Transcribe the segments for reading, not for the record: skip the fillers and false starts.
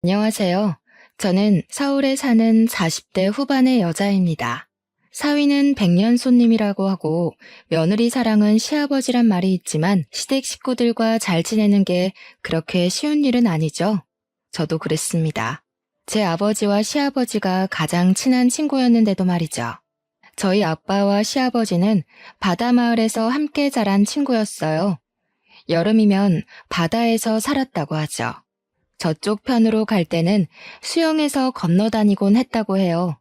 안녕하세요. 저는 서울에 사는 40대 후반의 여자입니다. 사위는 백년 손님이라고 하고 며느리 사랑은 시아버지란 말이 있지만 시댁 식구들과 잘 지내는 게 그렇게 쉬운 일은 아니죠. 저도 그랬습니다. 제 아버지와 시아버지가 가장 친한 친구였는데도 말이죠. 저희 아빠와 시아버지는 바다마을에서 함께 자란 친구였어요. 여름이면 바다에서 살았다고 하죠. 저쪽 편으로 갈 때는 수영해서 건너다니곤 했다고 해요.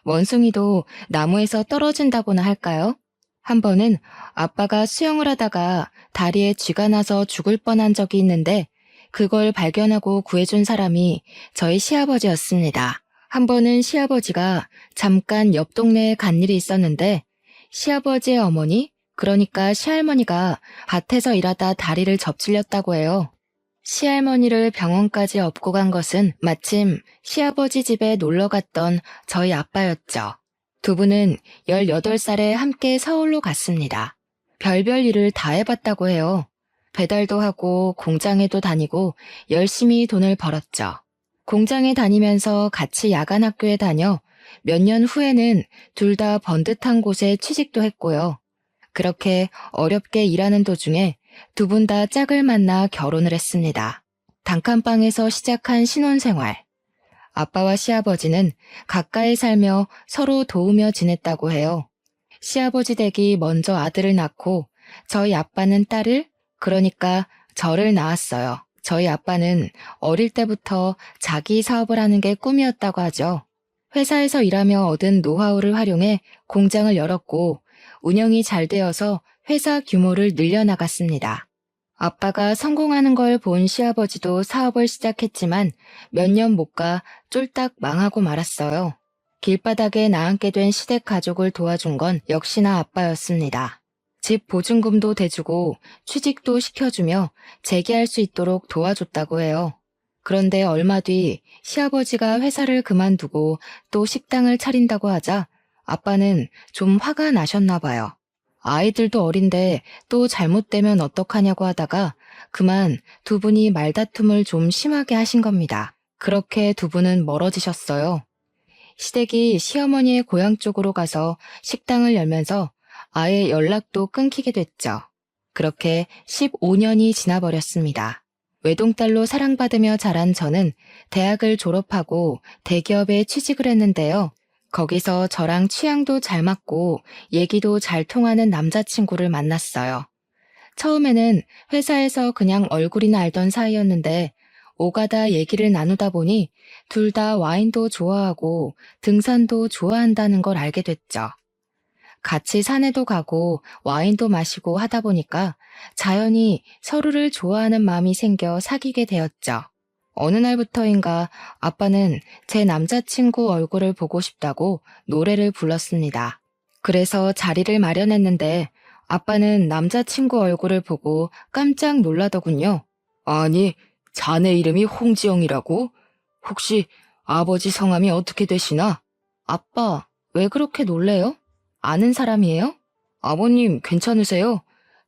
원숭이도 나무에서 떨어진다고나 할까요? 한 번은 아빠가 수영을 하다가 다리에 쥐가 나서 죽을 뻔한 적이 있는데 그걸 발견하고 구해준 사람이 저희 시아버지였습니다. 한 번은 시아버지가 잠깐 옆 동네에 간 일이 있었는데 시아버지의 어머니, 그러니까 시할머니가 밭에서 일하다 다리를 접질렸다고 해요. 시할머니를 병원까지 업고 간 것은 마침 시아버지 집에 놀러 갔던 저희 아빠였죠. 두 분은 18살에 함께 서울로 갔습니다. 별별 일을 다 해봤다고 해요. 배달도 하고 공장에도 다니고 열심히 돈을 벌었죠. 공장에 다니면서 같이 야간 학교에 다녀 몇 년 후에는 둘 다 번듯한 곳에 취직도 했고요. 그렇게 어렵게 일하는 도중에 두 분 다 짝을 만나 결혼을 했습니다. 단칸방에서 시작한 신혼생활. 아빠와 시아버지는 가까이 살며 서로 도우며 지냈다고 해요. 시아버지 댁이 먼저 아들을 낳고 저희 아빠는 딸을, 그러니까 저를 낳았어요. 저희 아빠는 어릴 때부터 자기 사업을 하는 게 꿈이었다고 하죠. 회사에서 일하며 얻은 노하우를 활용해 공장을 열었고 운영이 잘 되어서 회사 규모를 늘려나갔습니다. 아빠가 성공하는 걸 본 시아버지도 사업을 시작했지만 몇 년 못 가 쫄딱 망하고 말았어요. 길바닥에 나앉게 된 시댁 가족을 도와준 건 역시나 아빠였습니다. 집 보증금도 대주고 취직도 시켜주며 재기할 수 있도록 도와줬다고 해요. 그런데 얼마 뒤 시아버지가 회사를 그만두고 또 식당을 차린다고 하자 아빠는 좀 화가 나셨나 봐요. 아이들도 어린데 또 잘못되면 어떡하냐고 하다가 그만 두 분이 말다툼을 좀 심하게 하신 겁니다. 그렇게 두 분은 멀어지셨어요. 시댁이 시어머니의 고향 쪽으로 가서 식당을 열면서 아예 연락도 끊기게 됐죠. 그렇게 15년이 지나버렸습니다. 외동딸로 사랑받으며 자란 저는 대학을 졸업하고 대기업에 취직을 했는데요. 거기서 저랑 취향도 잘 맞고 얘기도 잘 통하는 남자친구를 만났어요. 처음에는 회사에서 그냥 얼굴이나 알던 사이였는데 오가다 얘기를 나누다 보니 둘 다 와인도 좋아하고 등산도 좋아한다는 걸 알게 됐죠. 같이 산에도 가고 와인도 마시고 하다 보니까 자연히 서로를 좋아하는 마음이 생겨 사귀게 되었죠. 어느 날부터인가 아빠는 제 남자친구 얼굴을 보고 싶다고 노래를 불렀습니다. 그래서 자리를 마련했는데 아빠는 남자친구 얼굴을 보고 깜짝 놀라더군요. 아니, 자네 이름이 홍지영이라고? 혹시 아버지 성함이 어떻게 되시나? 아빠, 왜 그렇게 놀래요? 아는 사람이에요? 아버님, 괜찮으세요?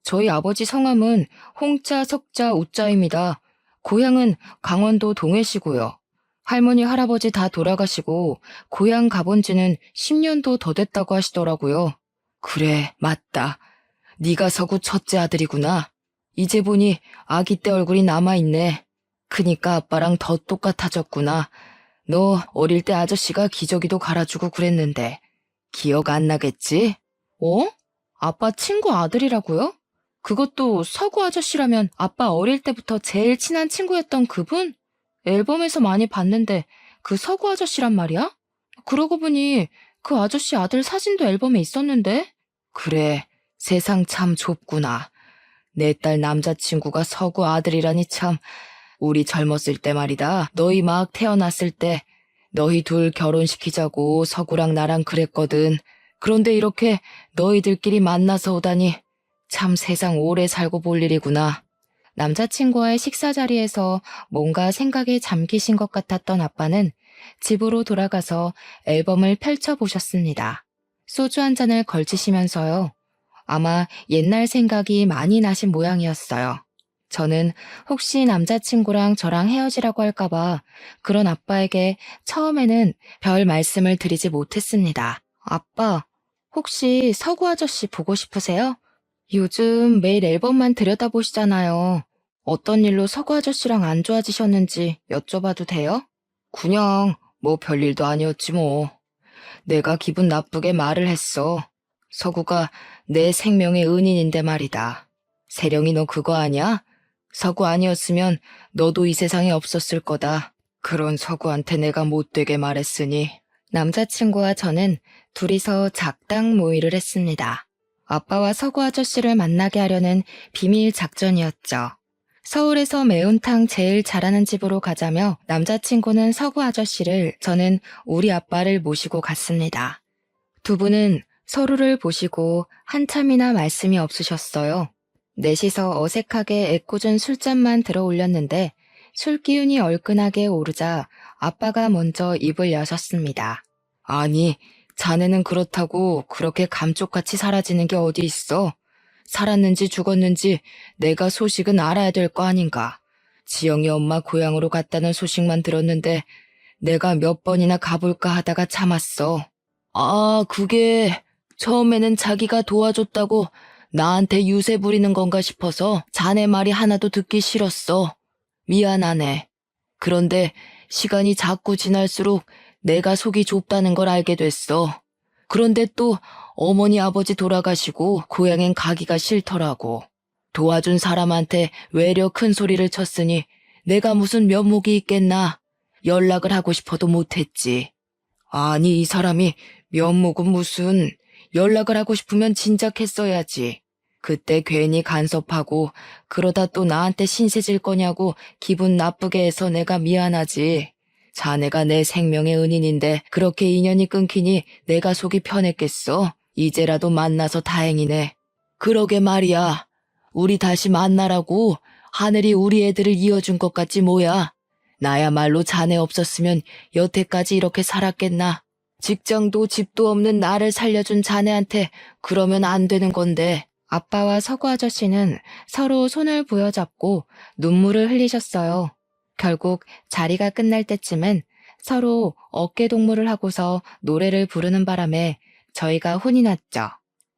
저희 아버지 성함은 홍자, 석자, 우자입니다. 고향은 강원도 동해시고요. 할머니, 할아버지 다 돌아가시고 고향 가본 지는 10년도 더 됐다고 하시더라고요. 그래, 맞다. 네가 서구 첫째 아들이구나. 이제 보니 아기 때 얼굴이 남아있네. 크니까 아빠랑 더 똑같아졌구나. 너 어릴 때 아저씨가 기저귀도 갈아주고 그랬는데 기억 안 나겠지? 어? 아빠 친구 아들이라고요? 그것도 서구 아저씨라면 아빠 어릴 때부터 제일 친한 친구였던 그분? 앨범에서 많이 봤는데 그 서구 아저씨란 말이야? 그러고 보니 그 아저씨 아들 사진도 앨범에 있었는데? 그래, 세상 참 좁구나. 내 딸 남자친구가 서구 아들이라니 참. 우리 젊었을 때 말이다. 너희 막 태어났을 때 너희 둘 결혼시키자고 서구랑 나랑 그랬거든. 그런데 이렇게 너희들끼리 만나서 오다니 참 세상 오래 살고 볼 일이구나. 남자친구와의 식사 자리에서 뭔가 생각에 잠기신 것 같았던 아빠는 집으로 돌아가서 앨범을 펼쳐보셨습니다. 소주 한 잔을 걸치시면서요. 아마 옛날 생각이 많이 나신 모양이었어요. 저는 혹시 남자친구랑 저랑 헤어지라고 할까봐 그런 아빠에게 처음에는 별 말씀을 드리지 못했습니다. 아빠, 혹시 서구 아저씨 보고 싶으세요? 요즘 매일 앨범만 들여다보시잖아요. 어떤 일로 서구 아저씨랑 안 좋아지셨는지 여쭤봐도 돼요? 그냥 뭐 별일도 아니었지 뭐. 내가 기분 나쁘게 말을 했어. 서구가 내 생명의 은인인데 말이다. 세령이 너 그거 아냐? 서구 아니었으면 너도 이 세상에 없었을 거다. 그런 서구한테 내가 못되게 말했으니. 남자친구와 저는 둘이서 작당 모의를 했습니다. 아빠와 서구 아저씨를 만나게 하려는 비밀 작전이었죠. 서울에서 매운탕 제일 잘하는 집으로 가자며 남자친구는 서구 아저씨를, 저는 우리 아빠를 모시고 갔습니다. 두 분은 서로를 보시고 한참이나 말씀이 없으셨어요. 넷이서 어색하게 애꿎은 술잔만 들어 올렸는데 술 기운이 얼큰하게 오르자 아빠가 먼저 입을 여셨습니다. 아니, 자네는 그렇다고 그렇게 감쪽같이 사라지는 게 어디 있어? 살았는지 죽었는지 내가 소식은 알아야 될 거 아닌가. 지영이 엄마 고향으로 갔다는 소식만 들었는데 내가 몇 번이나 가볼까 하다가 참았어. 아, 그게 처음에는 자기가 도와줬다고 나한테 유세 부리는 건가 싶어서 자네 말이 하나도 듣기 싫었어. 미안하네. 그런데 시간이 자꾸 지날수록 내가 속이 좁다는 걸 알게 됐어. 그런데 또 어머니 아버지 돌아가시고 고향엔 가기가 싫더라고. 도와준 사람한테 외려 큰 소리를 쳤으니 내가 무슨 면목이 있겠나. 연락을 하고 싶어도 못했지. 아니, 이 사람이 면목은 무슨. 연락을 하고 싶으면 진작 했어야지. 그때 괜히 간섭하고 그러다 또 나한테 신세질 거냐고 기분 나쁘게 해서 내가 미안하지. 자네가 내 생명의 은인인데 그렇게 인연이 끊기니 내가 속이 편했겠어? 이제라도 만나서 다행이네. 그러게 말이야. 우리 다시 만나라고 하늘이 우리 애들을 이어준 것 같지 뭐야. 나야말로 자네 없었으면 여태까지 이렇게 살았겠나. 직장도 집도 없는 나를 살려준 자네한테 그러면 안 되는 건데. 아빠와 서구 아저씨는 서로 손을 부여잡고 눈물을 흘리셨어요. 결국 자리가 끝날 때쯤엔 서로 어깨 동무를 하고서 노래를 부르는 바람에 저희가 혼이 났죠.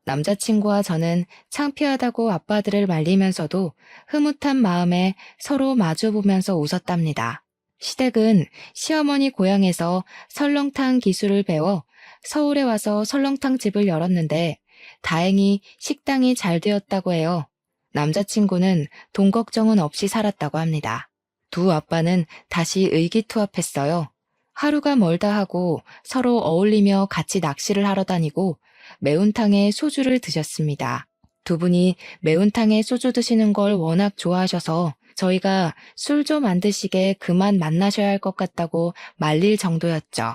남자친구와 저는 창피하다고 아빠들을 말리면서도 흐뭇한 마음에 서로 마주보면서 웃었답니다. 시댁은 시어머니 고향에서 설렁탕 기술을 배워 서울에 와서 설렁탕 집을 열었는데 다행히 식당이 잘 되었다고 해요. 남자친구는 돈 걱정은 없이 살았다고 합니다. 두 아빠는 다시 의기투합했어요. 하루가 멀다 하고 서로 어울리며 같이 낚시를 하러 다니고 매운탕에 소주를 드셨습니다. 두 분이 매운탕에 소주 드시는 걸 워낙 좋아하셔서 저희가 술 좀 안 드시게 그만 만나셔야 할 것 같다고 말릴 정도였죠.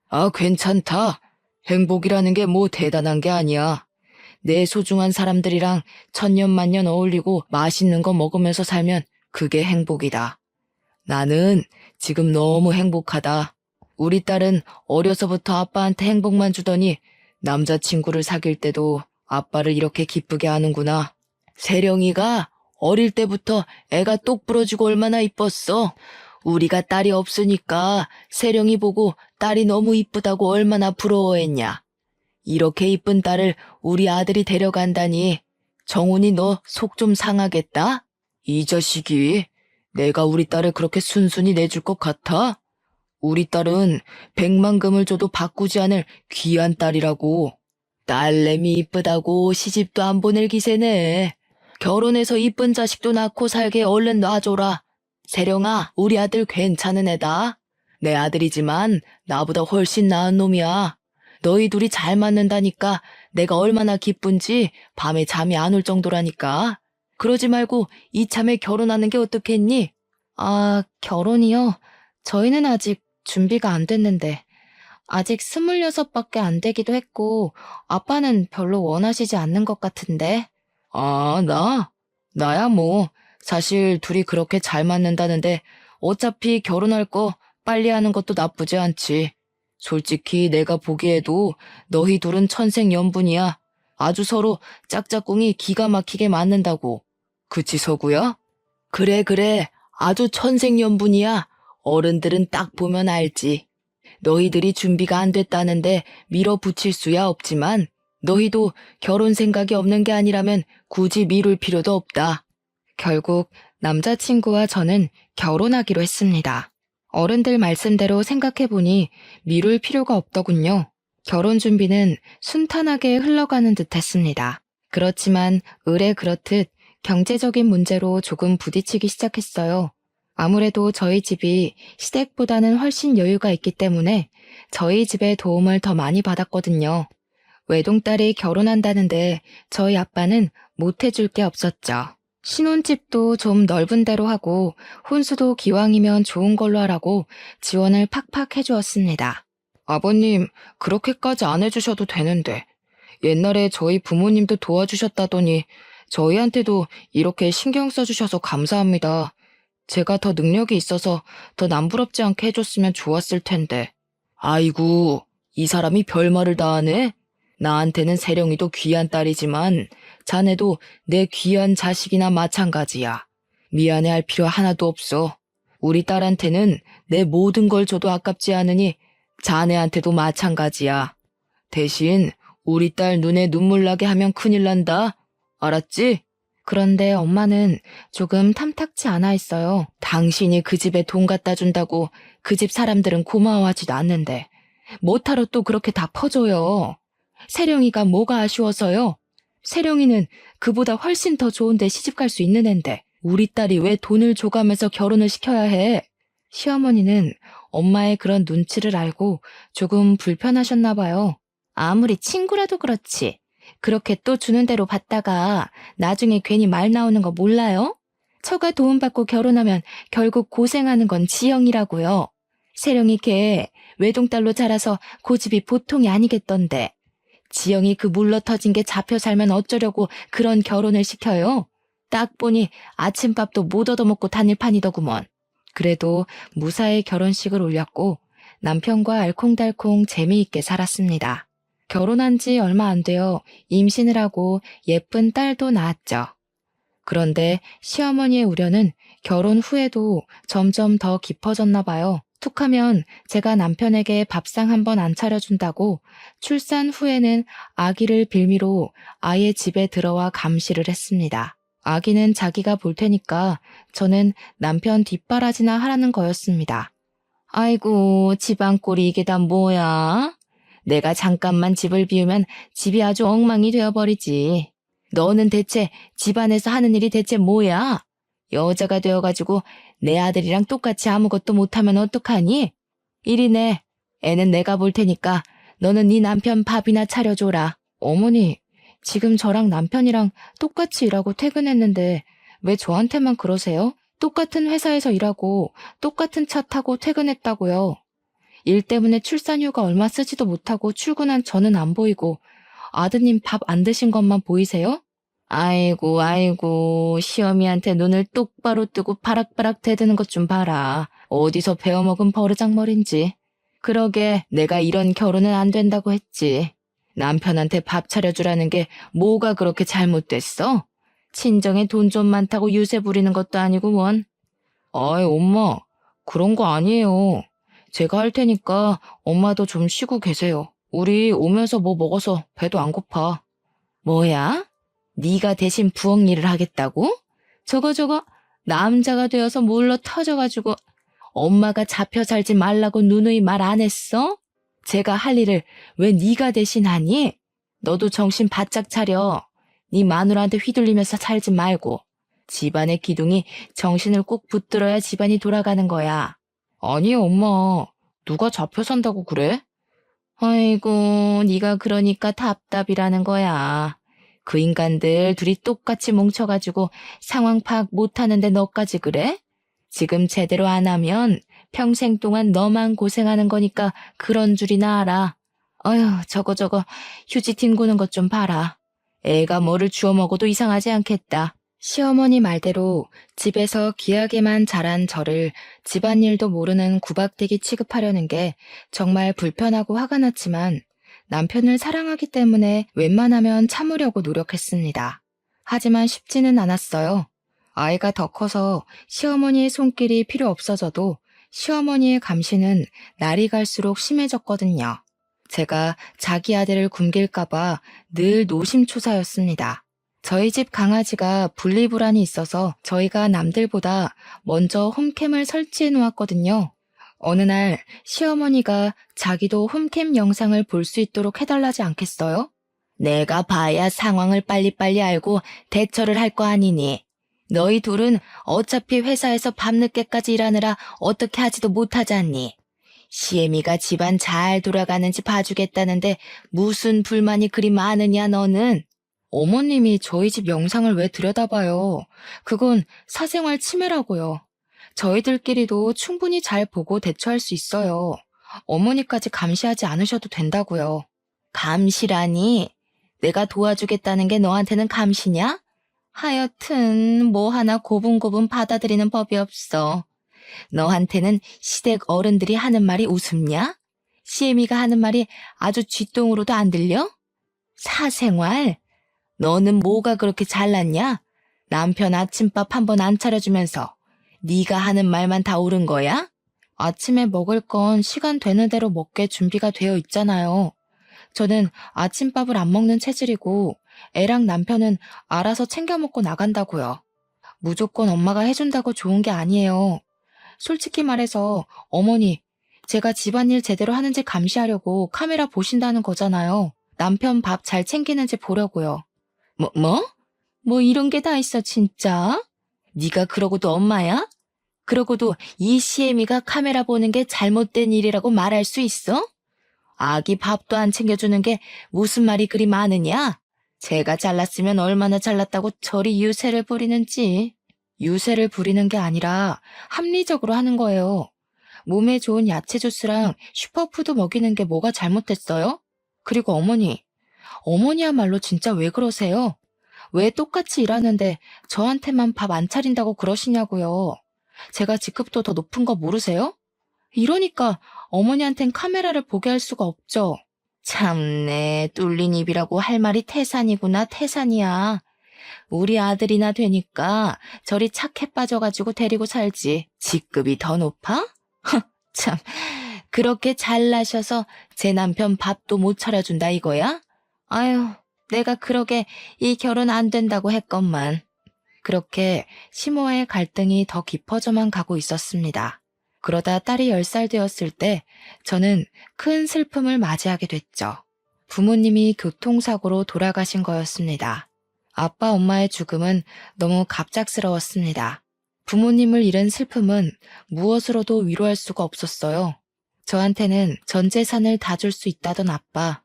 아, 괜찮다. 행복이라는 게 뭐 대단한 게 아니야. 내 소중한 사람들이랑 천년만년 어울리고 맛있는 거 먹으면서 살면 그게 행복이다. 나는 지금 너무 행복하다. 우리 딸은 어려서부터 아빠한테 행복만 주더니 남자친구를 사귈 때도 아빠를 이렇게 기쁘게 하는구나. 세령이가 어릴 때부터 애가 똑 부러지고 얼마나 이뻤어. 우리가 딸이 없으니까 세령이 보고 딸이 너무 이쁘다고 얼마나 부러워했냐. 이렇게 이쁜 딸을 우리 아들이 데려간다니. 정훈이 너 속 좀 상하겠다? 이 자식이 내가 우리 딸을 그렇게 순순히 내줄 것 같아? 우리 딸은 100만금을 줘도 바꾸지 않을 귀한 딸이라고. 딸내미 이쁘다고 시집도 안 보낼 기세네. 결혼해서 이쁜 자식도 낳고 살게 얼른 놔줘라. 세령아, 우리 아들 괜찮은 애다. 내 아들이지만 나보다 훨씬 나은 놈이야. 너희 둘이 잘 맞는다니까 내가 얼마나 기쁜지 밤에 잠이 안 올 정도라니까. 그러지 말고 이참에 결혼하는 게 어떻겠니? 아, 결혼이요? 저희는 아직 준비가 안 됐는데. 아직 26밖에 안 되기도 했고 아빠는 별로 원하시지 않는 것 같은데. 아, 나야 뭐 사실 둘이 그렇게 잘 맞는다는데 어차피 결혼할 거 빨리 하는 것도 나쁘지 않지. 솔직히 내가 보기에도 너희 둘은 천생연분이야. 아주 서로 짝짝꿍이 기가 막히게 맞는다고. 그치, 서구야? 그래, 그래. 아주 천생연분이야. 어른들은 딱 보면 알지. 너희들이 준비가 안 됐다는데 밀어붙일 수야 없지만 너희도 결혼 생각이 없는 게 아니라면 굳이 미룰 필요도 없다. 결국 남자친구와 저는 결혼하기로 했습니다. 어른들 말씀대로 생각해보니 미룰 필요가 없더군요. 결혼 준비는 순탄하게 흘러가는 듯 했습니다. 그렇지만 의례 그렇듯 경제적인 문제로 조금 부딪히기 시작했어요. 아무래도 저희 집이 시댁보다는 훨씬 여유가 있기 때문에 저희 집의 도움을 더 많이 받았거든요. 외동딸이 결혼한다는데 저희 아빠는 못 해줄 게 없었죠. 신혼집도 좀 넓은 데로 하고 혼수도 기왕이면 좋은 걸로 하라고 지원을 팍팍 해주었습니다. 아버님, 그렇게까지 안 해주셔도 되는데. 옛날에 저희 부모님도 도와주셨다더니 저희한테도 이렇게 신경 써주셔서 감사합니다. 제가 더 능력이 있어서 더 남부럽지 않게 해줬으면 좋았을 텐데. 아이고, 이 사람이 별말을 다 하네? 나한테는 세령이도 귀한 딸이지만 자네도 내 귀한 자식이나 마찬가지야. 미안해할 필요 하나도 없어. 우리 딸한테는 내 모든 걸 줘도 아깝지 않으니 자네한테도 마찬가지야. 대신 우리 딸 눈에 눈물 나게 하면 큰일 난다. 알았지? 그런데 엄마는 조금 탐탁치 않아 있어요. 당신이 그 집에 돈 갖다 준다고 그 집 사람들은 고마워하지도 않는데 뭐하러 또 그렇게 다 퍼줘요. 세령이가 뭐가 아쉬워서요? 세령이는 그보다 훨씬 더 좋은데 시집갈 수 있는 앤데 우리 딸이 왜 돈을 줘가면서 결혼을 시켜야 해? 시어머니는 엄마의 그런 눈치를 알고 조금 불편하셨나 봐요. 아무리 친구라도 그렇지. 그렇게 또 주는 대로 받다가 나중에 괜히 말 나오는 거 몰라요? 처가 도움받고 결혼하면 결국 고생하는 건 지영이라고요. 세령이 걔 외동딸로 자라서 고집이 보통이 아니겠던데. 지영이 그 물러터진 게 잡혀 살면 어쩌려고 그런 결혼을 시켜요? 딱 보니 아침밥도 못 얻어먹고 다닐 판이더구먼. 그래도 무사히 결혼식을 올렸고 남편과 알콩달콩 재미있게 살았습니다. 결혼한 지 얼마 안 되어 임신을 하고 예쁜 딸도 낳았죠. 그런데 시어머니의 우려는 결혼 후에도 점점 더 깊어졌나 봐요. 툭하면 제가 남편에게 밥상 한 번 안 차려준다고 출산 후에는 아기를 빌미로 아예 집에 들어와 감시를 했습니다. 아기는 자기가 볼 테니까 저는 남편 뒷바라지나 하라는 거였습니다. 아이고, 집안꼴이 이게 다 뭐야? 내가 잠깐만 집을 비우면 집이 아주 엉망이 되어버리지. 너는 대체 집안에서 하는 일이 대체 뭐야? 여자가 되어가지고 내 아들이랑 똑같이 아무것도 못하면 어떡하니? 이리네. 애는 내가 볼 테니까 너는 네 남편 밥이나 차려줘라. 어머니, 지금 저랑 남편이랑 똑같이 일하고 퇴근했는데 왜 저한테만 그러세요? 똑같은 회사에서 일하고 똑같은 차 타고 퇴근했다고요. 일 때문에 출산휴가 얼마 쓰지도 못하고 출근한 저는 안 보이고 아드님 밥 안 드신 것만 보이세요? 아이고 아이고 시어미한테 눈을 똑바로 뜨고 바락바락 대드는 것 좀 봐라. 어디서 배워먹은 버르장머리인지. 그러게 내가 이런 결혼은 안 된다고 했지. 남편한테 밥 차려주라는 게 뭐가 그렇게 잘못됐어? 친정에 돈 좀 많다고 유세 부리는 것도 아니고 뭔. 아이 엄마 그런 거 아니에요. 제가 할 테니까 엄마도 좀 쉬고 계세요. 우리 오면서 뭐 먹어서 배도 안 고파. 뭐야? 네가 대신 부엌 일을 하겠다고? 저거 남자가 되어서 물러 터져가지고 엄마가 잡혀 살지 말라고 누누이 말 안 했어? 제가 할 일을 왜 네가 대신 하니? 너도 정신 바짝 차려. 네 마누라한테 휘둘리면서 살지 말고. 집안의 기둥이 정신을 꼭 붙들어야 집안이 돌아가는 거야. 아니 엄마, 누가 잡혀 산다고 그래? 아이고, 네가 그러니까 답답이라는 거야. 그 인간들 둘이 똑같이 뭉쳐가지고 상황 파악 못하는데 너까지 그래? 지금 제대로 안 하면 평생 동안 너만 고생하는 거니까 그런 줄이나 알아. 어휴, 저거 휴지 뒹구는 것 좀 봐라. 애가 뭐를 주워 먹어도 이상하지 않겠다. 시어머니 말대로 집에서 귀하게만 자란 저를 집안일도 모르는 구박대기 취급하려는 게 정말 불편하고 화가 났지만 남편을 사랑하기 때문에 웬만하면 참으려고 노력했습니다. 하지만 쉽지는 않았어요. 아이가 더 커서 시어머니의 손길이 필요 없어져도 시어머니의 감시는 날이 갈수록 심해졌거든요. 제가 자기 아들을 굶길까봐 늘 노심초사였습니다. 저희 집 강아지가 분리불안이 있어서 저희가 남들보다 먼저 홈캠을 설치해 놓았거든요. 어느 날 시어머니가 자기도 홈캠 영상을 볼 수 있도록 해달라지 않겠어요? 내가 봐야 상황을 빨리빨리 알고 대처를 할 거 아니니. 너희 둘은 어차피 회사에서 밤늦게까지 일하느라 어떻게 하지도 못하잖니. 시애미가 집안 잘 돌아가는지 봐주겠다는데 무슨 불만이 그리 많으냐 너는? 어머님이 저희 집 영상을 왜 들여다봐요? 그건 사생활 침해라고요. 저희들끼리도 충분히 잘 보고 대처할 수 있어요. 어머니까지 감시하지 않으셔도 된다고요. 감시라니? 내가 도와주겠다는 게 너한테는 감시냐? 하여튼 뭐 하나 고분고분 받아들이는 법이 없어. 너한테는 시댁 어른들이 하는 말이 우습냐? 시애미가 하는 말이 아주 쥐똥으로도 안 들려? 사생활? 너는 뭐가 그렇게 잘났냐? 남편 아침밥 한 번 안 차려주면서 네가 하는 말만 다 옳은 거야? 아침에 먹을 건 시간 되는 대로 먹게 준비가 되어 있잖아요. 저는 아침밥을 안 먹는 체질이고 애랑 남편은 알아서 챙겨 먹고 나간다고요. 무조건 엄마가 해준다고 좋은 게 아니에요. 솔직히 말해서 어머니, 제가 집안일 제대로 하는지 감시하려고 카메라 보신다는 거잖아요. 남편 밥 잘 챙기는지 보려고요. 뭐 이런 게 다 있어 진짜? 네가 그러고도 엄마야? 그러고도 이 시애미가 카메라 보는 게 잘못된 일이라고 말할 수 있어? 아기 밥도 안 챙겨주는 게 무슨 말이 그리 많으냐? 제가 잘났으면 얼마나 잘났다고 저리 유세를 부리는지. 유세를 부리는 게 아니라 합리적으로 하는 거예요. 몸에 좋은 야채 주스랑 슈퍼푸드 먹이는 게 뭐가 잘못됐어요? 그리고 어머니야말로 진짜 왜 그러세요? 왜 똑같이 일하는데 저한테만 밥 안 차린다고 그러시냐고요. 제가 직급도 더 높은 거 모르세요? 이러니까 어머니한텐 카메라를 보게 할 수가 없죠. 참네, 뚫린 입이라고 할 말이 태산이구나, 태산이야. 우리 아들이나 되니까 저리 착해 빠져가지고 데리고 살지. 직급이 더 높아? 참, 그렇게 잘나셔서 제 남편 밥도 못 차려준다 이거야? 아유, 내가 그러게 이 결혼 안 된다고 했건만. 그렇게 시모의 갈등이 더 깊어져만 가고 있었습니다. 그러다 딸이 10살 되었을 때 저는 큰 슬픔을 맞이하게 됐죠. 부모님이 교통사고로 돌아가신 거였습니다. 아빠, 엄마의 죽음은 너무 갑작스러웠습니다. 부모님을 잃은 슬픔은 무엇으로도 위로할 수가 없었어요. 저한테는 전 재산을 다 줄 수 있다던 아빠,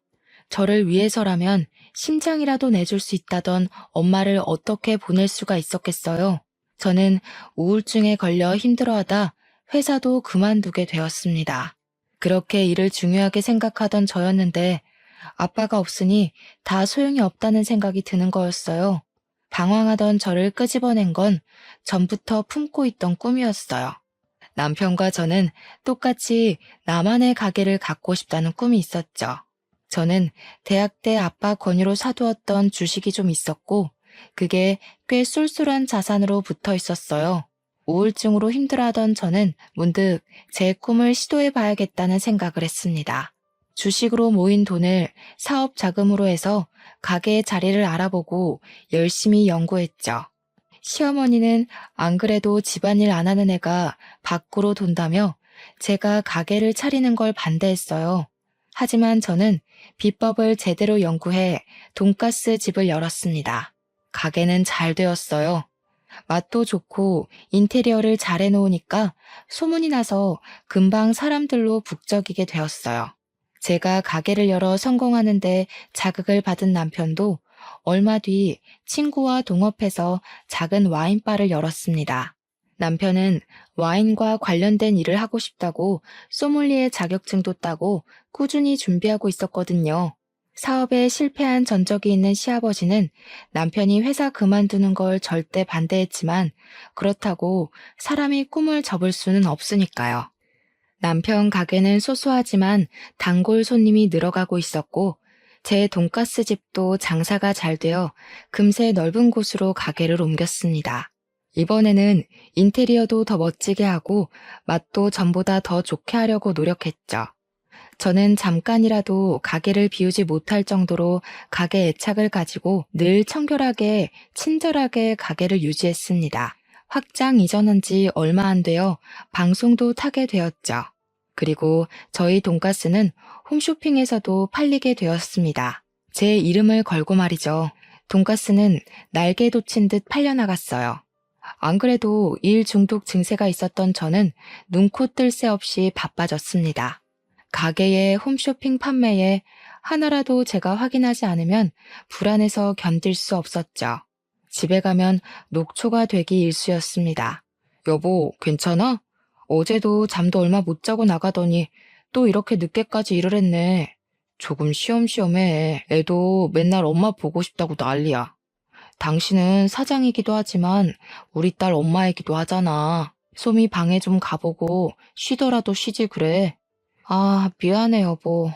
저를 위해서라면 심장이라도 내줄 수 있다던 엄마를 어떻게 보낼 수가 있었겠어요. 저는 우울증에 걸려 힘들어하다 회사도 그만두게 되었습니다. 그렇게 일을 중요하게 생각하던 저였는데 아빠가 없으니 다 소용이 없다는 생각이 드는 거였어요. 방황하던 저를 끄집어낸 건 전부터 품고 있던 꿈이었어요. 남편과 저는 똑같이 나만의 가게를 갖고 싶다는 꿈이 있었죠. 저는 대학 때 아빠 권유로 사두었던 주식이 좀 있었고 그게 꽤 쏠쏠한 자산으로 붙어 있었어요. 우울증으로 힘들어하던 저는 문득 제 꿈을 시도해봐야겠다는 생각을 했습니다. 주식으로 모인 돈을 사업 자금으로 해서 가게의 자리를 알아보고 열심히 연구했죠. 시어머니는 안 그래도 집안일 안 하는 애가 밖으로 돈다며 제가 가게를 차리는 걸 반대했어요. 하지만 저는 비법을 제대로 연구해 돈가스 집을 열었습니다. 가게는 잘 되었어요. 맛도 좋고 인테리어를 잘 해놓으니까 소문이 나서 금방 사람들로 북적이게 되었어요. 제가 가게를 열어 성공하는데 자극을 받은 남편도 얼마 뒤 친구와 동업해서 작은 와인바를 열었습니다. 남편은 와인과 관련된 일을 하고 싶다고 소믈리에 자격증도 따고 꾸준히 준비하고 있었거든요. 사업에 실패한 전적이 있는 시아버지는 남편이 회사 그만두는 걸 절대 반대했지만 그렇다고 사람이 꿈을 접을 수는 없으니까요. 남편 가게는 소소하지만 단골 손님이 늘어가고 있었고 제 돈가스 집도 장사가 잘 되어 금세 넓은 곳으로 가게를 옮겼습니다. 이번에는 인테리어도 더 멋지게 하고 맛도 전보다 더 좋게 하려고 노력했죠. 저는 잠깐이라도 가게를 비우지 못할 정도로 가게 애착을 가지고 늘 청결하게, 친절하게 가게를 유지했습니다. 확장 이전한 지 얼마 안 되어 방송도 타게 되었죠. 그리고 저희 돈가스는 홈쇼핑에서도 팔리게 되었습니다. 제 이름을 걸고 말이죠. 돈가스는 날개 돋친 듯 팔려나갔어요. 안 그래도 일 중독 증세가 있었던 저는 눈코 뜰 새 없이 바빠졌습니다. 가게의 홈쇼핑 판매에 하나라도 제가 확인하지 않으면 불안해서 견딜 수 없었죠. 집에 가면 녹초가 되기 일쑤였습니다. 여보, 괜찮아? 어제도 잠도 얼마 못 자고 나가더니 또 이렇게 늦게까지 일을 했네. 조금 쉬엄쉬엄 해. 애도 맨날 엄마 보고 싶다고 난리야. 당신은 사장이기도 하지만 우리 딸 엄마이기도 하잖아. 솜이 방에 좀 가보고 쉬더라도 쉬지 그래. 아, 미안해 여보.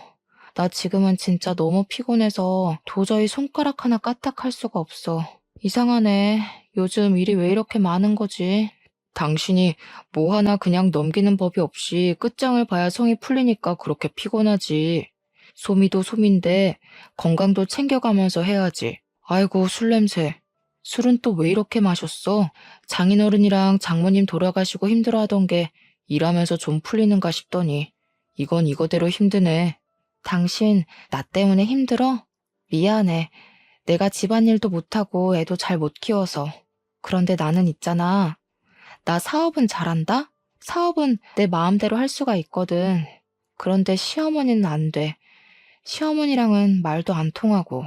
나 지금은 진짜 너무 피곤해서 도저히 손가락 하나 까딱할 수가 없어. 이상하네. 요즘 일이 왜 이렇게 많은 거지? 당신이 뭐 하나 그냥 넘기는 법이 없이 끝장을 봐야 성이 풀리니까 그렇게 피곤하지. 솜이도 솜인데 건강도 챙겨가면서 해야지. 아이고, 술 냄새. 술은 또 왜 이렇게 마셨어? 장인어른이랑 장모님 돌아가시고 힘들어하던 게 일하면서 좀 풀리는가 싶더니 이건 이거대로 힘드네. 당신 나 때문에 힘들어? 미안해. 내가 집안일도 못하고 애도 잘 못 키워서. 그런데 나는 있잖아. 나 사업은 잘한다? 사업은 내 마음대로 할 수가 있거든. 그런데 시어머니는 안 돼. 시어머니랑은 말도 안 통하고.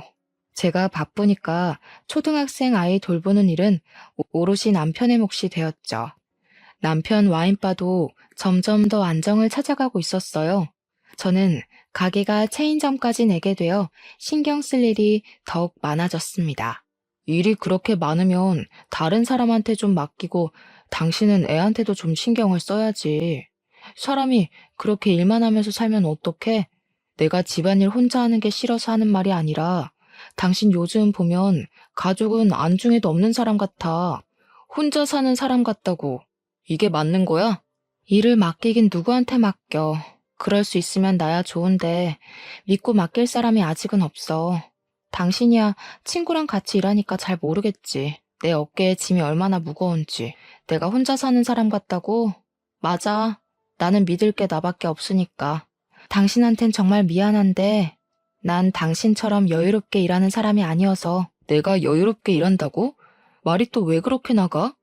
제가 바쁘니까 초등학생 아이 돌보는 일은 오롯이 남편의 몫이 되었죠. 남편 와인바도 점점 더 안정을 찾아가고 있었어요. 저는 가게가 체인점까지 내게 되어 신경 쓸 일이 더욱 많아졌습니다. 일이 그렇게 많으면 다른 사람한테 좀 맡기고 당신은 애한테도 좀 신경을 써야지. 사람이 그렇게 일만 하면서 살면 어떡해? 내가 집안일 혼자 하는 게 싫어서 하는 말이 아니라 당신 요즘 보면 가족은 안중에도 없는 사람 같아. 혼자 사는 사람 같다고. 이게 맞는 거야? 일을 맡기긴 누구한테 맡겨. 그럴 수 있으면 나야 좋은데 믿고 맡길 사람이 아직은 없어. 당신이야 친구랑 같이 일하니까 잘 모르겠지. 내 어깨에 짐이 얼마나 무거운지. 내가 혼자 사는 사람 같다고? 맞아. 나는 믿을 게 나밖에 없으니까. 당신한텐 정말 미안한데 난 당신처럼 여유롭게 일하는 사람이 아니어서. 내가 여유롭게 일한다고? 말이 또 왜 그렇게 나가?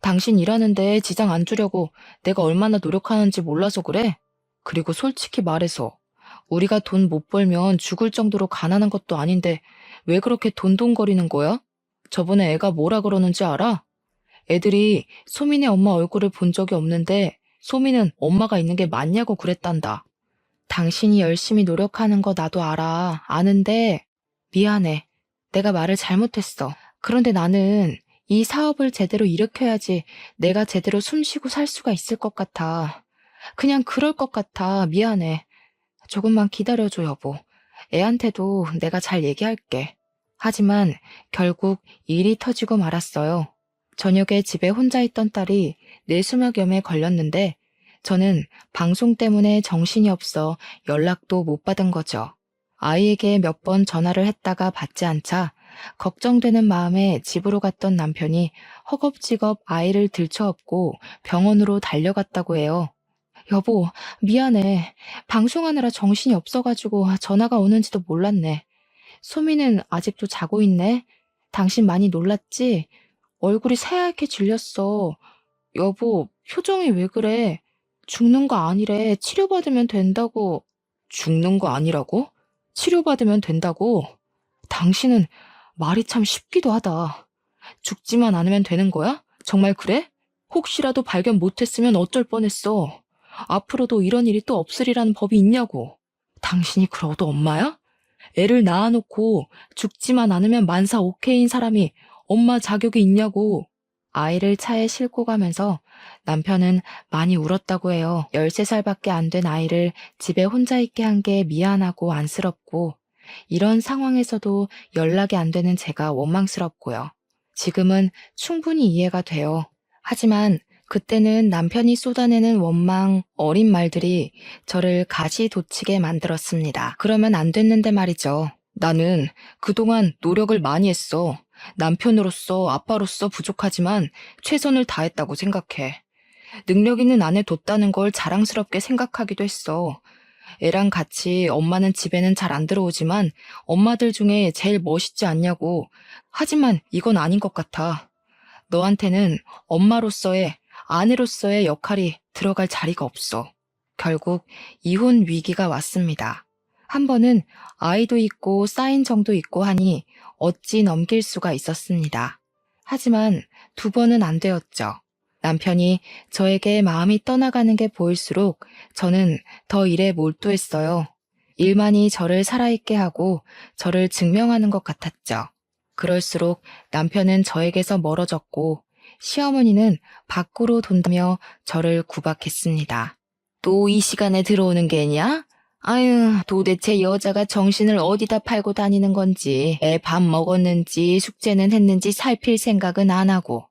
당신 일하는데 지장 안 주려고 내가 얼마나 노력하는지 몰라서 그래? 그리고 솔직히 말해서 우리가 돈 못 벌면 죽을 정도로 가난한 것도 아닌데 왜 그렇게 돈돈거리는 거야? 저번에 애가 뭐라 그러는지 알아? 애들이 소민의 엄마 얼굴을 본 적이 없는데 소민은 엄마가 있는 게 맞냐고 그랬단다. 당신이 열심히 노력하는 거 나도 알아. 아는데 미안해. 내가 말을 잘못했어. 그런데 나는 이 사업을 제대로 일으켜야지 내가 제대로 숨쉬고 살 수가 있을 것 같아. 그냥 그럴 것 같아. 미안해. 조금만 기다려줘, 여보. 애한테도 내가 잘 얘기할게. 하지만 결국 일이 터지고 말았어요. 저녁에 집에 혼자 있던 딸이 뇌수막염에 걸렸는데 저는 방송 때문에 정신이 없어 연락도 못 받은 거죠. 아이에게 몇 번 전화를 했다가 받지 않자 걱정되는 마음에 집으로 갔던 남편이 허겁지겁 아이를 들쳐업고 병원으로 달려갔다고 해요. 여보, 미안해. 방송하느라 정신이 없어가지고 전화가 오는지도 몰랐네. 소미는 아직도 자고 있네. 당신 많이 놀랐지? 얼굴이 새하얗게 질렸어. 여보, 표정이 왜 그래? 죽는 거 아니래. 치료받으면 된다고. 죽는 거 아니라고? 치료받으면 된다고? 당신은 말이 참 쉽기도 하다. 죽지만 않으면 되는 거야? 정말 그래? 혹시라도 발견 못했으면 어쩔 뻔했어. 앞으로도 이런 일이 또 없으리라는 법이 있냐고. 당신이 그러도 엄마야? 애를 낳아놓고 죽지만 않으면 만사 오케이인 사람이 엄마 자격이 있냐고. 아이를 차에 싣고 가면서 남편은 많이 울었다고 해요. 13살밖에 안 된 아이를 집에 혼자 있게 한 게 미안하고 안쓰럽고 이런 상황에서도 연락이 안 되는 제가 원망스럽고요. 지금은 충분히 이해가 돼요. 하지만 그때는 남편이 쏟아내는 원망, 어린 말들이 저를 가시돋치게 만들었습니다. 그러면 안 됐는데 말이죠. 나는 그동안 노력을 많이 했어. 남편으로서, 아빠로서 부족하지만 최선을 다했다고 생각해. 능력 있는 아내 뒀다는 걸 자랑스럽게 생각하기도 했어. 애랑 같이 엄마는 집에는 잘 안 들어오지만 엄마들 중에 제일 멋있지 않냐고. 하지만 이건 아닌 것 같아. 너한테는 엄마로서의, 아내로서의 역할이 들어갈 자리가 없어. 결국 이혼 위기가 왔습니다. 한 번은 아이도 있고 쌓인 정도 있고 하니 어찌 넘길 수가 있었습니다. 하지만 두 번은 안 되었죠. 남편이 저에게 마음이 떠나가는 게 보일수록 저는 더 일에 몰두했어요. 일만이 저를 살아있게 하고 저를 증명하는 것 같았죠. 그럴수록 남편은 저에게서 멀어졌고 시어머니는 밖으로 돈다며 저를 구박했습니다. 또 이 시간에 들어오는 게냐? 아유, 도대체 여자가 정신을 어디다 팔고 다니는 건지, 애 밥 먹었는지 숙제는 했는지 살필 생각은 안 하고,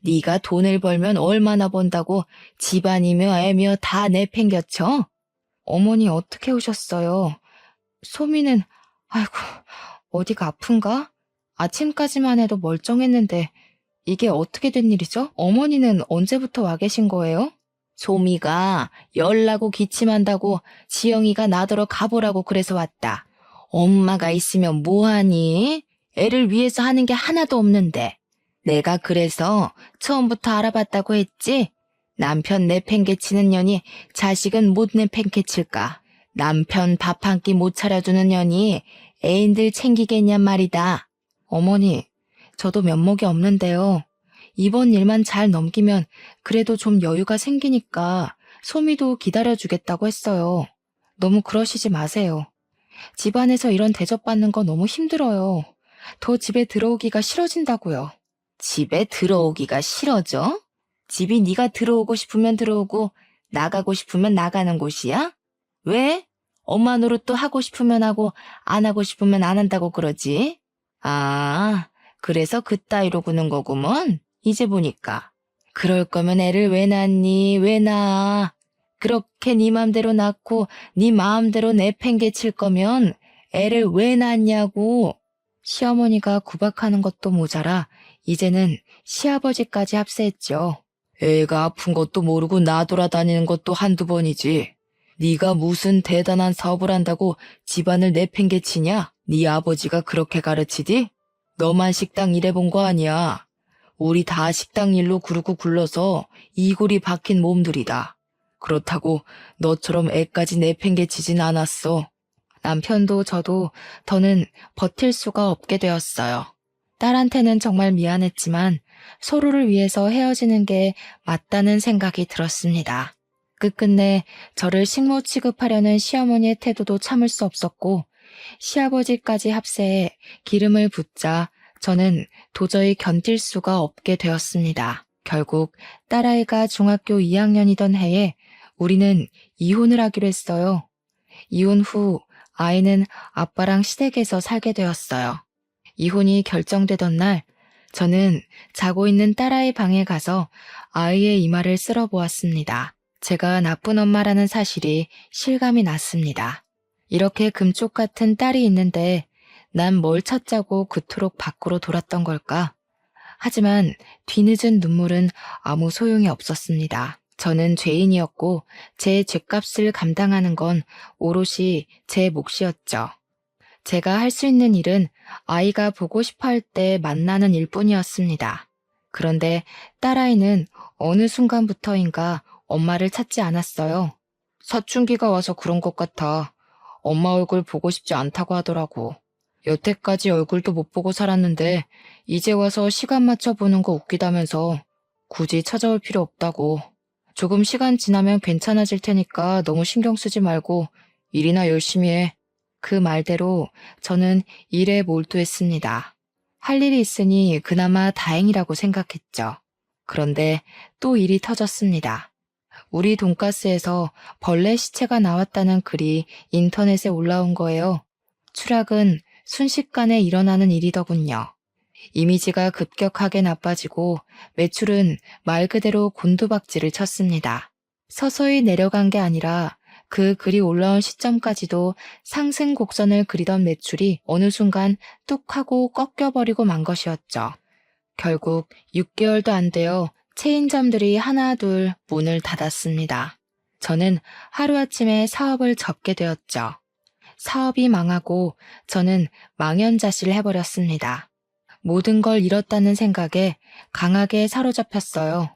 네가 돈을 벌면 얼마나 번다고 집안이며 애며 다 내팽겨쳐? 어머니 어떻게 오셨어요? 소미는, 아이고, 어디가 아픈가? 아침까지만 해도 멀쩡했는데 이게 어떻게 된 일이죠? 어머니는 언제부터 와 계신 거예요? 소미가 열나고 기침한다고 지영이가 나더러 가보라고 그래서 왔다. 엄마가 있으면 뭐하니? 애를 위해서 하는 게 하나도 없는데. 내가 그래서 처음부터 알아봤다고 했지? 남편 내팽개치는 년이 자식은 못 내팽개칠까? 남편 밥 한 끼 못 차려주는 년이 애인들 챙기겠냔 말이다. 어머니, 저도 면목이 없는데요. 이번 일만 잘 넘기면 그래도 좀 여유가 생기니까 소미도 기다려주겠다고 했어요. 너무 그러시지 마세요. 집안에서 이런 대접받는 거 너무 힘들어요. 더 집에 들어오기가 싫어진다고요. 집에 들어오기가 싫어져? 집이 네가 들어오고 싶으면 들어오고 나가고 싶으면 나가는 곳이야? 왜? 엄마 노릇도 하고 싶으면 하고 안 하고 싶으면 안 한다고 그러지? 아, 그래서 그따위로 구는 거구먼. 이제 보니까. 그럴 거면 애를 왜 낳니? 왜 낳아? 그렇게 네 맘대로 낳고 네 마음대로 내팽개칠 거면 애를 왜 낳냐고. 시어머니가 구박하는 것도 모자라 이제는 시아버지까지 합세했죠. 애가 아픈 것도 모르고 나돌아다니는 것도 한두 번이지. 네가 무슨 대단한 사업을 한다고 집안을 내팽개치냐? 네 아버지가 그렇게 가르치디? 너만 식당 일해본 거 아니야. 우리 다 식당 일로 구르고 굴러서 이골이 박힌 몸들이다. 그렇다고 너처럼 애까지 내팽개치진 않았어. 남편도 저도 더는 버틸 수가 없게 되었어요. 딸한테는 정말 미안했지만 서로를 위해서 헤어지는 게 맞다는 생각이 들었습니다. 끝끝내 저를 식모 취급하려는 시어머니의 태도도 참을 수 없었고 시아버지까지 합세해 기름을 붓자 저는 도저히 견딜 수가 없게 되었습니다. 결국 딸아이가 중학교 2학년이던 해에 우리는 이혼을 하기로 했어요. 이혼 후 아이는 아빠랑 시댁에서 살게 되었어요. 이혼이 결정되던 날 저는 자고 있는 딸아이 방에 가서 아이의 이마를 쓸어보았습니다. 제가 나쁜 엄마라는 사실이 실감이 났습니다. 이렇게 금쪽 같은 딸이 있는데 난 뭘 찾자고 그토록 밖으로 돌았던 걸까? 하지만 뒤늦은 눈물은 아무 소용이 없었습니다. 저는 죄인이었고 제 죄값을 감당하는 건 오롯이 제 몫이었죠. 제가 할 수 있는 일은 아이가 보고 싶어 할 때 만나는 일뿐이었습니다. 그런데 딸아이는 어느 순간부터인가 엄마를 찾지 않았어요. 사춘기가 와서 그런 것 같아. 엄마 얼굴 보고 싶지 않다고 하더라고. 여태까지 얼굴도 못 보고 살았는데 이제 와서 시간 맞춰 보는 거 웃기다면서 굳이 찾아올 필요 없다고. 조금 시간 지나면 괜찮아질 테니까 너무 신경 쓰지 말고 일이나 열심히 해. 그 말대로 저는 일에 몰두했습니다. 할 일이 있으니 그나마 다행이라고 생각했죠. 그런데 또 일이 터졌습니다. 우리 돈가스에서 벌레 시체가 나왔다는 글이 인터넷에 올라온 거예요. 추락은 순식간에 일어나는 일이더군요. 이미지가 급격하게 나빠지고 매출은 말 그대로 곤두박질을 쳤습니다. 서서히 내려간 게 아니라 그 글이 올라온 시점까지도 상승 곡선을 그리던 매출이 어느 순간 뚝 하고 꺾여버리고 만 것이었죠. 결국 6개월도 안 되어 체인점들이 하나 둘 문을 닫았습니다. 저는 하루아침에 사업을 접게 되었죠. 사업이 망하고 저는 망연자실을 해버렸습니다. 모든 걸 잃었다는 생각에 강하게 사로잡혔어요.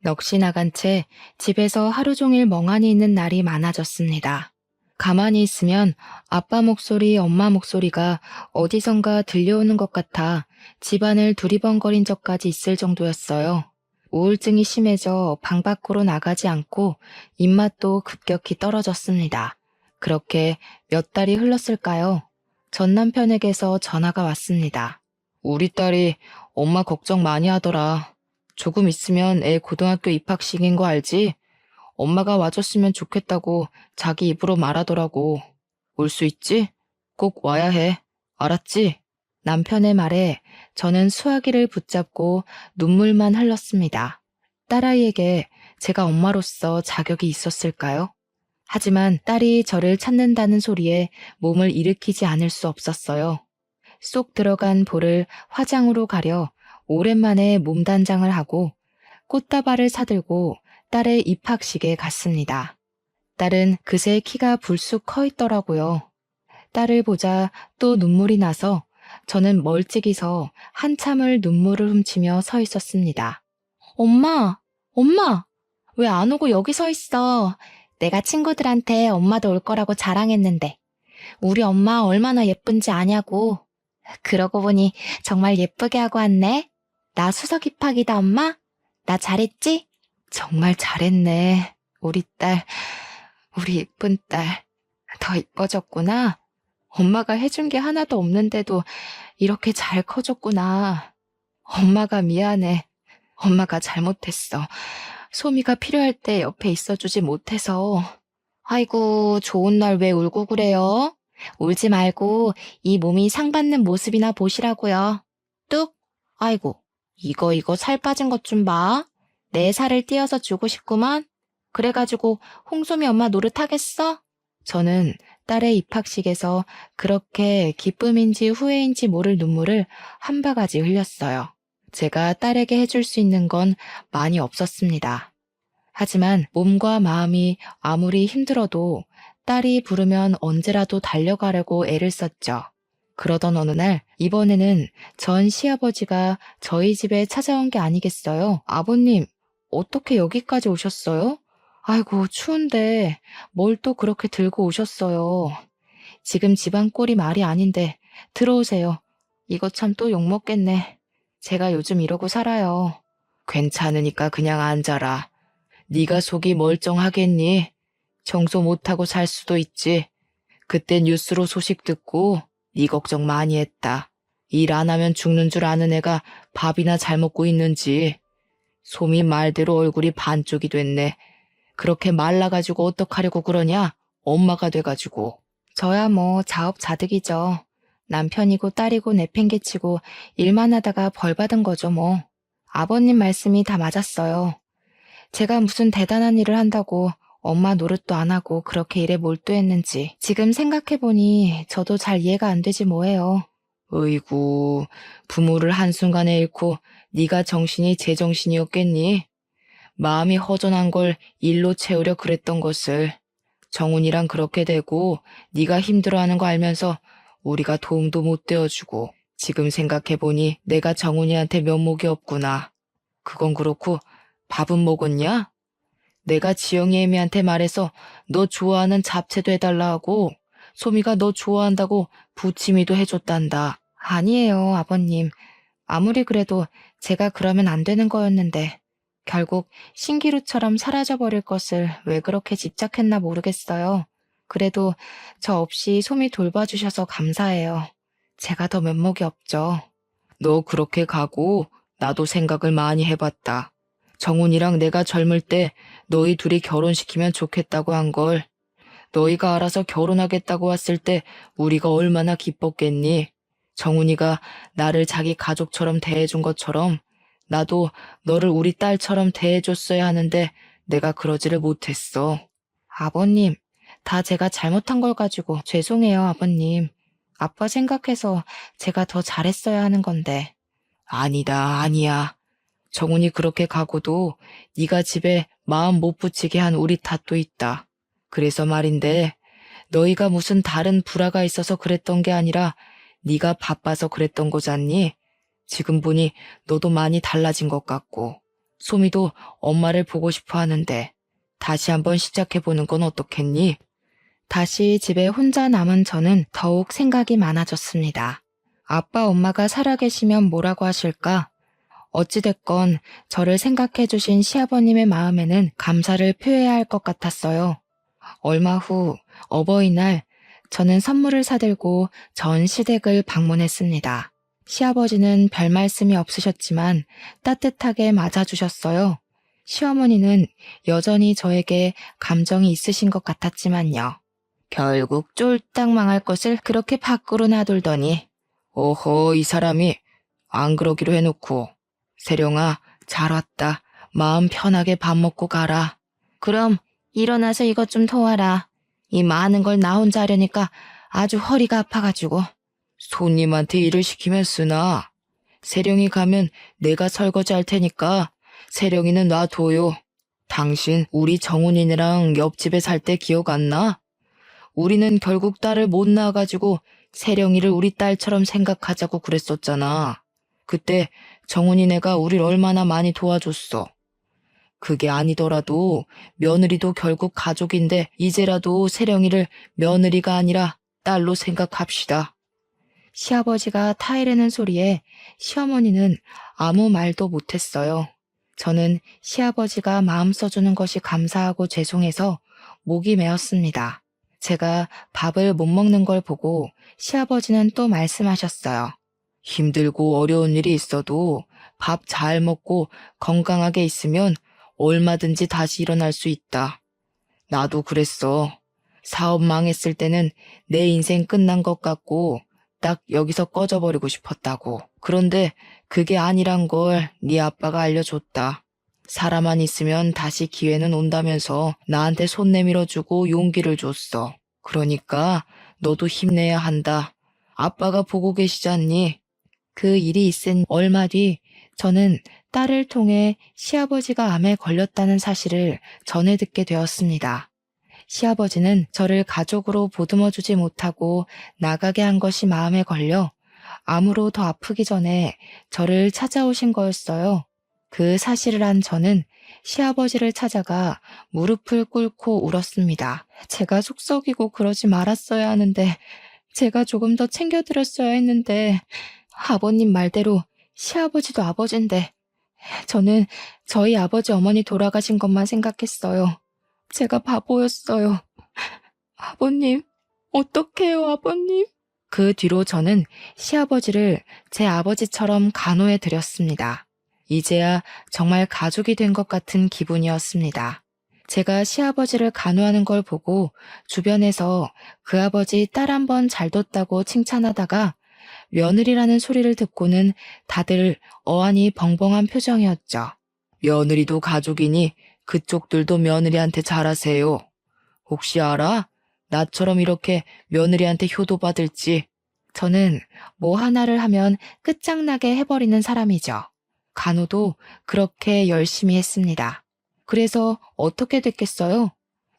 넋이 나간 채 집에서 하루 종일 멍하니 있는 날이 많아졌습니다. 가만히 있으면 아빠 목소리, 엄마 목소리가 어디선가 들려오는 것 같아 집안을 두리번거린 적까지 있을 정도였어요. 우울증이 심해져 방 밖으로 나가지 않고 입맛도 급격히 떨어졌습니다. 그렇게 몇 달이 흘렀을까요? 전 남편에게서 전화가 왔습니다. 우리 딸이 엄마 걱정 많이 하더라. 조금 있으면 애 고등학교 입학식인 거 알지? 엄마가 와줬으면 좋겠다고 자기 입으로 말하더라고. 올 수 있지? 꼭 와야 해. 알았지? 남편의 말에 저는 수화기를 붙잡고 눈물만 흘렀습니다. 딸아이에게 제가 엄마로서 자격이 있었을까요? 하지만 딸이 저를 찾는다는 소리에 몸을 일으키지 않을 수 없었어요. 쏙 들어간 볼을 화장으로 가려 오랜만에 몸단장을 하고 꽃다발을 사들고 딸의 입학식에 갔습니다. 딸은 그새 키가 불쑥 커 있더라고요. 딸을 보자 또 눈물이 나서 저는 멀찍이 서 한참을 눈물을 훔치며 서 있었습니다. 엄마, 엄마, 왜 안 오고 여기 서 있어? 내가 친구들한테 엄마도 올 거라고 자랑했는데. 우리 엄마 얼마나 예쁜지 아냐고. 그러고 보니 정말 예쁘게 하고 왔네. 나 수석 입학이다, 엄마. 나 잘했지? 정말 잘했네. 우리 딸, 우리 이쁜 딸. 더 이뻐졌구나. 엄마가 해준 게 하나도 없는데도 이렇게 잘 커졌구나. 엄마가 미안해. 엄마가 잘못했어. 소미가 필요할 때 옆에 있어주지 못해서. 아이고, 좋은 날 왜 울고 그래요? 울지 말고 이 몸이 상 받는 모습이나 보시라고요. 뚝! 아이고, 이거 살 빠진 것 좀 봐. 내 살을 띄어서 주고 싶구만. 그래가지고 홍소미 엄마 노릇하겠어? 저는 딸의 입학식에서 그렇게 기쁨인지 후회인지 모를 눈물을 한 바가지 흘렸어요. 제가 딸에게 해줄 수 있는 건 많이 없었습니다. 하지만 몸과 마음이 아무리 힘들어도 딸이 부르면 언제라도 달려가려고 애를 썼죠. 그러던 어느 날 이번에는 전 시아버지가 저희 집에 찾아온 게 아니겠어요? 아버님, 어떻게 여기까지 오셨어요? 아이고, 추운데 뭘 또 그렇게 들고 오셨어요. 지금 집안 꼴이 말이 아닌데 들어오세요. 이거 참 또 욕먹겠네. 제가 요즘 이러고 살아요. 괜찮으니까 그냥 앉아라. 네가 속이 멀쩡하겠니? 청소 못하고 살 수도 있지. 그때 뉴스로 소식 듣고 네 걱정 많이 했다. 일 안 하면 죽는 줄 아는 애가 밥이나 잘 먹고 있는지. 소미 말대로 얼굴이 반쪽이 됐네. 그렇게 말라가지고 어떡하려고 그러냐? 엄마가 돼가지고. 저야 뭐 자업자득이죠. 남편이고 딸이고 내팽개치고 일만 하다가 벌 받은 거죠 뭐. 아버님 말씀이 다 맞았어요. 제가 무슨 대단한 일을 한다고 엄마 노릇도 안 하고 그렇게 일에 몰두했는지 지금 생각해보니 저도 잘 이해가 안 되지 뭐예요. 어이구, 부모를 한순간에 잃고 네가 정신이 제정신이었겠니? 마음이 허전한 걸 일로 채우려 그랬던 것을. 정훈이랑 그렇게 되고 네가 힘들어하는 거 알면서 우리가 도움도 못 되어주고 지금 생각해보니 내가 정훈이한테 면목이 없구나. 그건 그렇고 밥은 먹었냐? 내가 지영이 애미한테 말해서 너 좋아하는 잡채도 해달라 하고 소미가 너 좋아한다고 부침이도 해줬단다. 아니에요, 아버님. 아무리 그래도 제가 그러면 안 되는 거였는데 결국 신기루처럼 사라져버릴 것을 왜 그렇게 집착했나 모르겠어요. 그래도 저 없이 소미 돌봐주셔서 감사해요. 제가 더 면목이 없죠. 너 그렇게 가고 나도 생각을 많이 해봤다. 정훈이랑 내가 젊을 때 너희 둘이 결혼시키면 좋겠다고 한 걸. 너희가 알아서 결혼하겠다고 왔을 때 우리가 얼마나 기뻤겠니? 정훈이가 나를 자기 가족처럼 대해준 것처럼 나도 너를 우리 딸처럼 대해줬어야 하는데 내가 그러지를 못했어. 아버님, 다 제가 잘못한 걸 가지고 죄송해요, 아버님. 아빠 생각해서 제가 더 잘했어야 하는 건데. 아니다, 아니야. 정훈이 그렇게 가고도 네가 집에 마음 못 붙이게 한 우리 탓도 있다. 그래서 말인데 너희가 무슨 다른 불화가 있어서 그랬던 게 아니라 네가 바빠서 그랬던 거잖니? 지금 보니 너도 많이 달라진 것 같고 소미도 엄마를 보고 싶어 하는데 다시 한번 시작해보는 건 어떻겠니? 다시 집에 혼자 남은 저는 더욱 생각이 많아졌습니다. 아빠 엄마가 살아계시면 뭐라고 하실까? 어찌됐건 저를 생각해주신 시아버님의 마음에는 감사를 표해야 할 것 같았어요. 얼마 후 어버이날 저는 선물을 사들고 전 시댁을 방문했습니다. 시아버지는 별 말씀이 없으셨지만 따뜻하게 맞아주셨어요. 시어머니는 여전히 저에게 감정이 있으신 것 같았지만요. 결국 쫄딱 망할 것을 그렇게 밖으로 놔둘더니 오호 이 사람이 안 그러기로 해놓고 세령아 잘 왔다. 마음 편하게 밥 먹고 가라. 그럼 일어나서 이것 좀 도와라. 이 많은 걸 나 혼자 하려니까 아주 허리가 아파가지고. 손님한테 일을 시키면 쓰나. 세령이 가면 내가 설거지 할 테니까 세령이는 놔둬요. 당신 우리 정훈이네랑 옆집에 살 때 기억 안 나? 우리는 결국 딸을 못 낳아가지고 세령이를 우리 딸처럼 생각하자고 그랬었잖아. 그때 정훈이네가 우릴 얼마나 많이 도와줬어. 그게 아니더라도 며느리도 결국 가족인데 이제라도 세령이를 며느리가 아니라 딸로 생각합시다. 시아버지가 타이르는 소리에 시어머니는 아무 말도 못했어요. 저는 시아버지가 마음 써주는 것이 감사하고 죄송해서 목이 메었습니다. 제가 밥을 못 먹는 걸 보고 시아버지는 또 말씀하셨어요. 힘들고 어려운 일이 있어도 밥 잘 먹고 건강하게 있으면 얼마든지 다시 일어날 수 있다. 나도 그랬어. 사업 망했을 때는 내 인생 끝난 것 같고 딱 여기서 꺼져버리고 싶었다고. 그런데 그게 아니란 걸 네 아빠가 알려줬다. 사람만 있으면 다시 기회는 온다면서 나한테 손 내밀어주고 용기를 줬어. 그러니까 너도 힘내야 한다. 아빠가 보고 계시잖니. 그 일이 있은 얼마 뒤 저는 딸을 통해 시아버지가 암에 걸렸다는 사실을 전해 듣게 되었습니다. 시아버지는 저를 가족으로 보듬어주지 못하고 나가게 한 것이 마음에 걸려 암으로 더 아프기 전에 저를 찾아오신 거였어요. 그 사실을 안 저는 시아버지를 찾아가 무릎을 꿇고 울었습니다. 제가 속썩이고 그러지 말았어야 하는데, 제가 조금 더 챙겨드렸어야 했는데, 아버님 말대로 시아버지도 아버지인데, 저는 저희 아버지 어머니 돌아가신 것만 생각했어요. 제가 바보였어요. 아버님, 어떡해요, 아버님? 그 뒤로 저는 시아버지를 제 아버지처럼 간호해 드렸습니다. 이제야 정말 가족이 된 것 같은 기분이었습니다. 제가 시아버지를 간호하는 걸 보고 주변에서 그 아버지 딸 한 번 잘 뒀다고 칭찬하다가 며느리라는 소리를 듣고는 다들 어안이 벙벙한 표정이었죠. 며느리도 가족이니 그쪽들도 며느리한테 잘하세요. 혹시 알아? 나처럼 이렇게 며느리한테 효도받을지. 저는 뭐 하나를 하면 끝장나게 해버리는 사람이죠. 간호도 그렇게 열심히 했습니다. 그래서 어떻게 됐겠어요?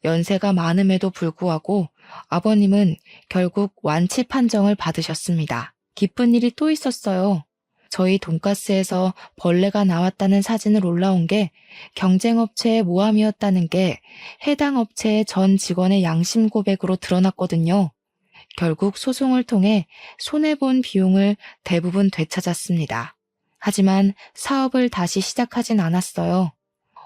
연세가 많음에도 불구하고 아버님은 결국 완치 판정을 받으셨습니다. 기쁜 일이 또 있었어요. 저희 돈가스에서 벌레가 나왔다는 사진을 올라온 게 경쟁업체의 모함이었다는 게 해당 업체의 전 직원의 양심 고백으로 드러났거든요. 결국 소송을 통해 손해본 비용을 대부분 되찾았습니다. 하지만 사업을 다시 시작하진 않았어요.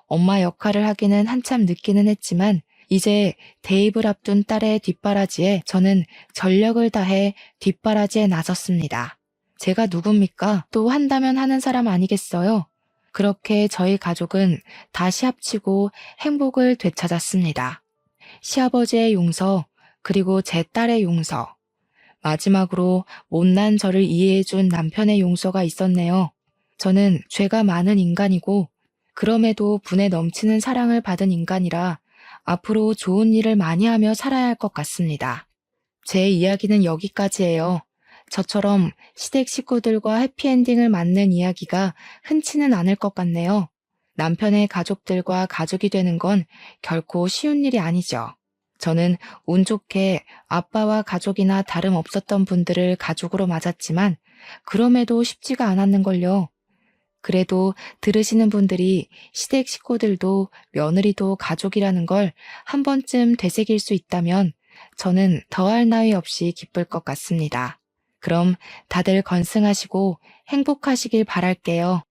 엄마 역할을 하기는 한참 늦기는 했지만 이제 대입을 앞둔 딸의 뒷바라지에 저는 전력을 다해 뒷바라지에 나섰습니다. 제가 누굽니까? 또 한다면 하는 사람 아니겠어요? 그렇게 저희 가족은 다시 합치고 행복을 되찾았습니다. 시아버지의 용서, 그리고 제 딸의 용서. 마지막으로 못난 저를 이해해준 남편의 용서가 있었네요. 저는 죄가 많은 인간이고 그럼에도 분에 넘치는 사랑을 받은 인간이라 앞으로 좋은 일을 많이 하며 살아야 할 것 같습니다. 제 이야기는 여기까지예요. 저처럼 시댁 식구들과 해피엔딩을 맞는 이야기가 흔치는 않을 것 같네요. 남편의 가족들과 가족이 되는 건 결코 쉬운 일이 아니죠. 저는 운 좋게 아빠와 가족이나 다름없었던 분들을 가족으로 맞았지만 그럼에도 쉽지가 않았는걸요. 그래도 들으시는 분들이 시댁 식구들도 며느리도 가족이라는 걸 한 번쯤 되새길 수 있다면 저는 더할 나위 없이 기쁠 것 같습니다. 그럼 다들 건승하시고 행복하시길 바랄게요.